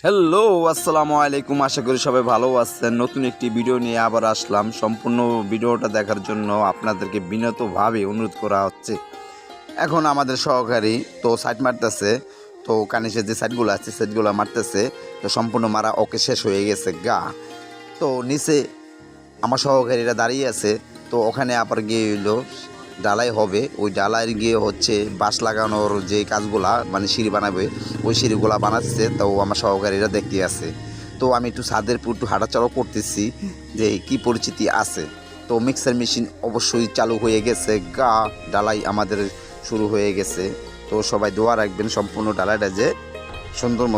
Hello, আসসালামু আলাইকুম। আশা করি সবাই ভালো আছেন। নতুন একটি ভিডিও নিয়ে আবার আসলাম। সম্পূর্ণ ভিডিওটা দেখার জন্য আপনাদেরকে বিনীতভাবে অনুরোধ করা হচ্ছে। এখন আমাদের সহকারী তো সাইড মারতেছে, তো কানিসের যে সাইডগুলো আছে সাইডগুলো মারতেছে, তো সম্পূর্ণ মারা ওকে শেষ হয়ে গেছে গা। তো নিচে আমার সহকারীরা দাঁড়িয়ে আছে, তো ওখানে আবার গিয়ে হইলো ডালাই হবে। ওই ডালাই গিয়ে হচ্ছে বাঁশ লাগানোর যে কাজগুলা মানে সিঁড়ি বানাবে, ওই সিঁড়িগুলা বানাচ্ছে। তো আমার সহকারীরা দেখতে আছে। তো আমি একটু ছাদের একটু হাঁটাচলা করতেছি যে কি পরিস্থিতি আছে। তো মিক্সার মেশিন অবশ্যই চালু হয়ে গেছে গা, ডালাই আমাদের শুরু হয়ে গেছে। তো সবাই দোয়া রাখবেন সম্পূর্ণ ডালাইটা যে সুন্দর মতো